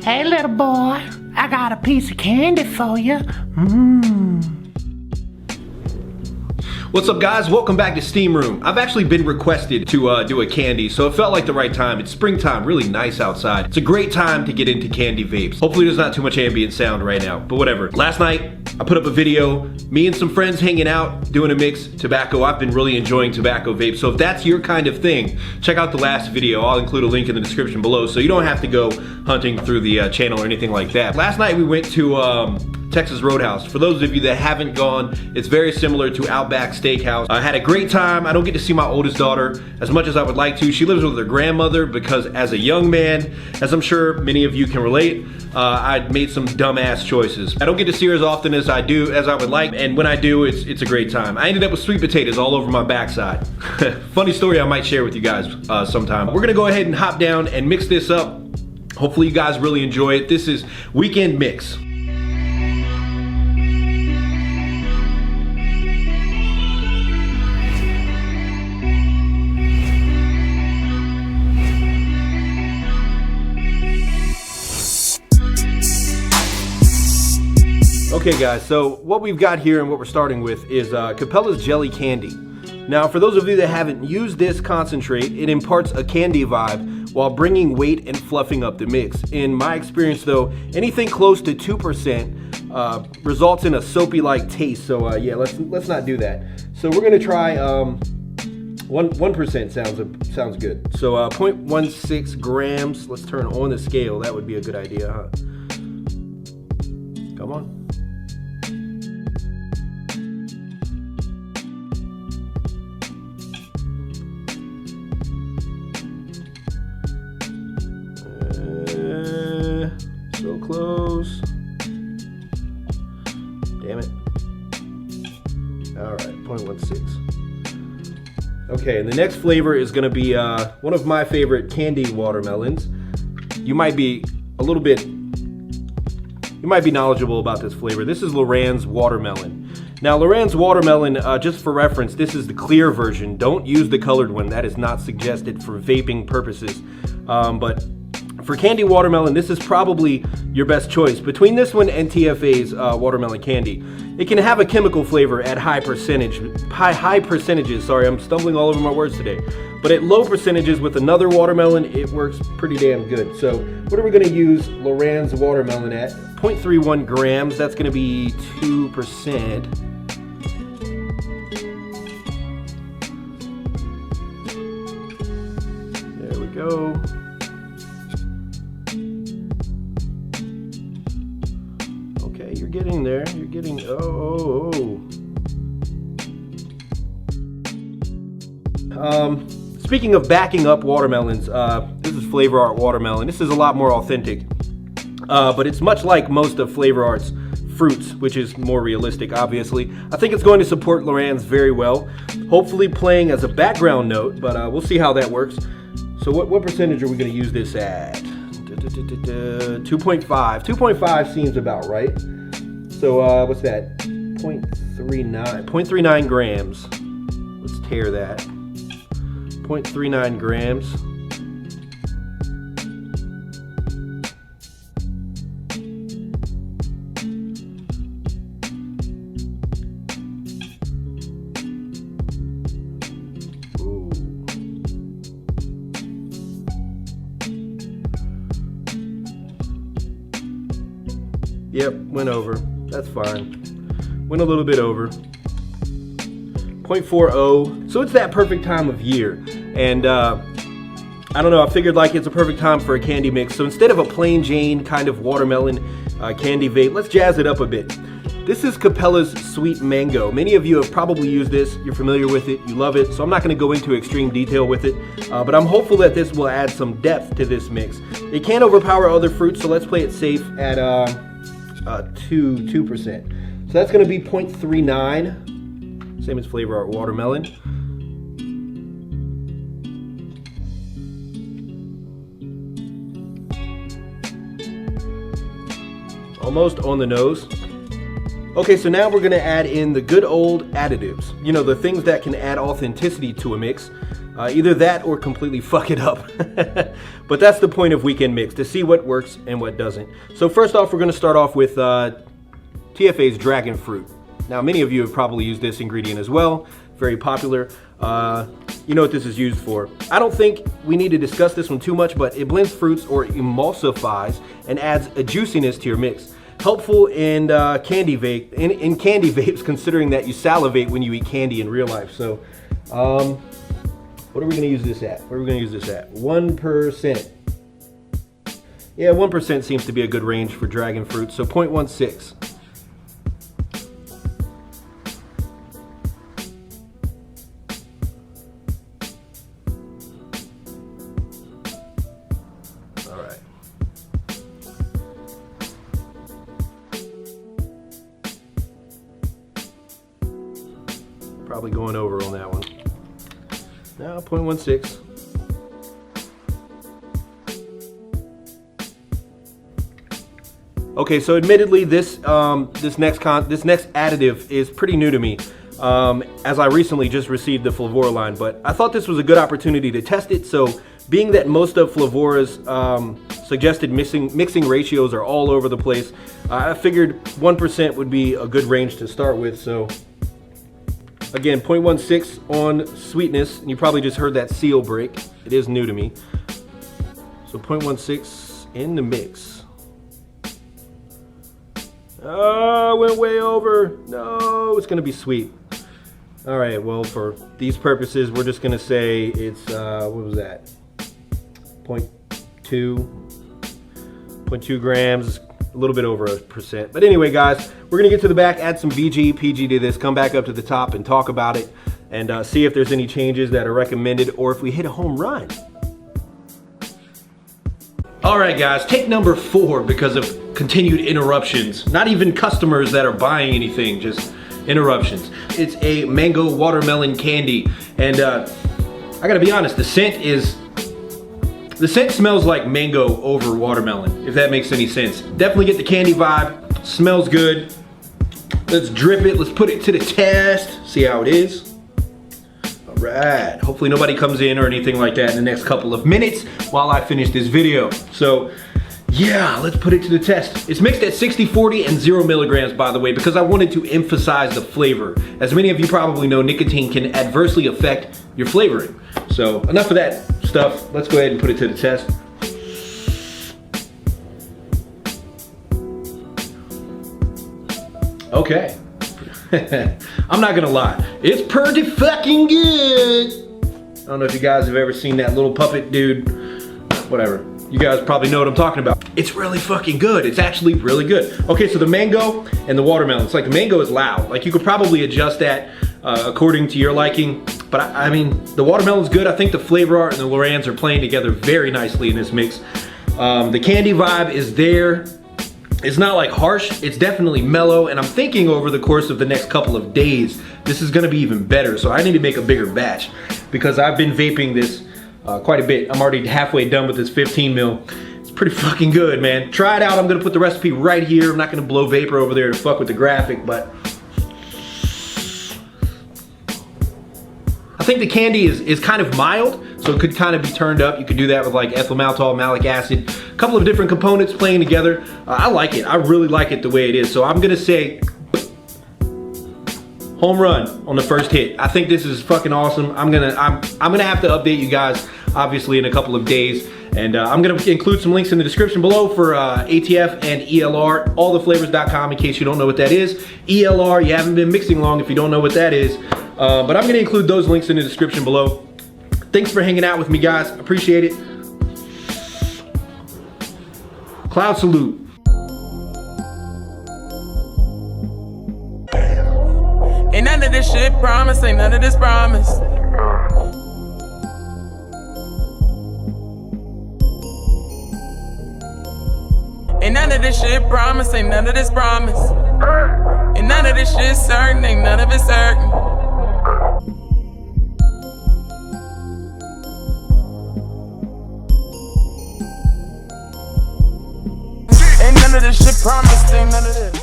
Hey little boy, I got a piece of candy for you. What's up guys, welcome back to Steam Room. I've actually been requested to do a candy, so it felt like the right time. It's springtime, really nice outside. It's a great time to get into candy vapes. Hopefully there's not too much ambient sound right now, but whatever. Last night, I put up a video, me and some friends hanging out, doing a mix, tobacco. I've been really enjoying tobacco vapes, so if that's your kind of thing, check out the last video. I'll include a link in the description below, so you don't have to go hunting through the channel or anything like that. Last night we went to Texas Roadhouse. For those of you that haven't gone, it's very similar to Outback Steakhouse. I had a great time. I don't get to see my oldest daughter as much as I would like to. She lives with her grandmother because as a young man, as I'm sure many of you can relate, I made some dumbass choices. I don't get to see her as often as I would like, and when I do, it's a great time. I ended up with sweet potatoes all over my backside. Funny story I might share with you guys sometime. We're gonna go ahead and hop down and mix this up. Hopefully you guys really enjoy it. This is Weekend Mix. Okay guys, so what we've got here and what we're starting with is Capella's Jelly Candy. Now for those of you that haven't used this concentrate, it imparts a candy vibe while bringing weight and fluffing up the mix. In my experience though, anything close to 2% results in a soapy-like taste, so yeah, let's not do that. So we're gonna try 1% sounds good. So 0.16 grams, let's turn on the scale, that would be a good idea, huh? Come on. So close. Damn it. Alright, 0.16. Okay, and the next flavor is going to be one of my favorite candy watermelons. You might be knowledgeable about this flavor. This is Lorann's Watermelon. Now, Lorann's Watermelon, just for reference, this is the clear version. Don't use the colored one. That is not suggested for vaping purposes. But for candy watermelon, this is probably your best choice. Between this one and TFA's watermelon candy, it can have a chemical flavor at high percentages. Sorry, I'm stumbling all over my words today. But at low percentages with another watermelon, it works pretty damn good. So what are we gonna use Lorann's Watermelon at? 0.31 grams, that's gonna be 2%. There we go. You're getting there. You're getting, speaking of backing up watermelons, this is FlavourArt Watermelon. This is a lot more authentic, but it's much like most of FlavourArt's fruits, which is more realistic, obviously. I think it's going to support Lorann's very well, hopefully playing as a background note, but we'll see how that works. So what percentage are we going to use this at? 2.5. 2.5 seems about right. So what's that? 0.39 grams. Let's tear that. 0.39 grams. Ooh. Yep, went over. That's fine. Went a little bit over. 0.40. So it's that perfect time of year. And I don't know, I figured like it's a perfect time for a candy mix. So instead of a plain Jane kind of watermelon candy vape, let's jazz it up a bit. This is Capella's Sweet Mango. Many of you have probably used this. You're familiar with it. You love it. So I'm not going to go into extreme detail with it. But I'm hopeful that this will add some depth to this mix. It can overpower other fruits, so let's play it safe at 2%. So that's going to be 0.39, same as FlavourArt Watermelon. Almost on the nose. Okay, so now we're going to add in the good old additives. You know, the things that can add authenticity to a mix. Either that or completely fuck it up. But that's the point of Weekend Mix, to see what works and what doesn't. So first off, we're going to start off with TFA's Dragon Fruit. Now, many of you have probably used this ingredient as well. Very popular. You know what this is used for. I don't think we need to discuss this one too much, but it blends fruits or emulsifies and adds a juiciness to your mix. Helpful in candy vape, in candy vapes, considering that you salivate when you eat candy in real life. So, what are we going to use this at? Where are we going to use this at? 1%. Yeah, 1% seems to be a good range for dragon fruit. So 0.16. All right. Probably going over on that one. Now 0.16. Okay, so admittedly, this next additive is pretty new to me, as I recently just received the Flavorah line. But I thought this was a good opportunity to test it. So, being that most of Flavorah's suggested mixing ratios are all over the place, I figured 1% would be a good range to start with. So. Again, 0.16 on sweetness, and you probably just heard that seal break. It is new to me. So 0.16 in the mix. Oh, went way over. No, it's gonna be sweet. All right, well, for these purposes, we're just gonna say it's, what was that? 0.2 grams. A little bit over 1%. But anyway, guys, we're gonna get to the back, add some VG, PG to this, come back up to the top and talk about it, and see if there's any changes that are recommended or if we hit a home run. All right, guys, take number 4 because of continued interruptions. Not even customers that are buying anything, just interruptions. It's a mango watermelon candy, and I gotta be honest, the scent smells like mango over watermelon, if that makes any sense. Definitely get the candy vibe, smells good. Let's drip it, let's put it to the test, see how it is. All right, hopefully nobody comes in or anything like that in the next couple of minutes while I finish this video. So, yeah, let's put it to the test. It's mixed at 60-40 and 0 milligrams, by the way, because I wanted to emphasize the flavor. As many of you probably know, nicotine can adversely affect your flavoring. So enough of that stuff. Let's go ahead and put it to the test. Okay. I'm not gonna lie. It's pretty fucking good. I don't know if you guys have ever seen that little puppet dude. Whatever. You guys probably know what I'm talking about. It's really fucking good. It's actually really good. Okay, so the mango and the watermelon. It's like the mango is loud. Like you could probably adjust that according to your liking. But I mean, the watermelon's good. I think the FlavourArt and the Loranns are playing together very nicely in this mix. The candy vibe is there. It's not like harsh, it's definitely mellow, and I'm thinking over the course of the next couple of days, this is gonna be even better. So I need to make a bigger batch because I've been vaping this quite a bit. I'm already halfway done with this 15 mil. It's pretty fucking good, man. Try it out. I'm gonna put the recipe right here. I'm not gonna blow vapor over there to fuck with the graphic, but I think the candy is kind of mild, so it could kind of be turned up. You could do that with like ethyl maltol, malic acid, a couple of different components playing together. I like it. I really like it the way it is. So I'm gonna say home run on the first hit. I think this is fucking awesome. I'm gonna have to update you guys obviously in a couple of days, and I'm gonna include some links in the description below for ATF and ELR, alltheflavors.com in case you don't know what that is. ELR, you haven't been mixing long if you don't know what that is. But I'm gonna include those links in the description below. Thanks for hanging out with me, guys. Appreciate it. Cloud salute. Ain't none of this shit promise, ain't none of this promise. Ain't none of this shit promise, ain't none of this promise. Ain't none of this shit certain, ain't none of it certain. Ain't none of this shit promised, ain't none of this.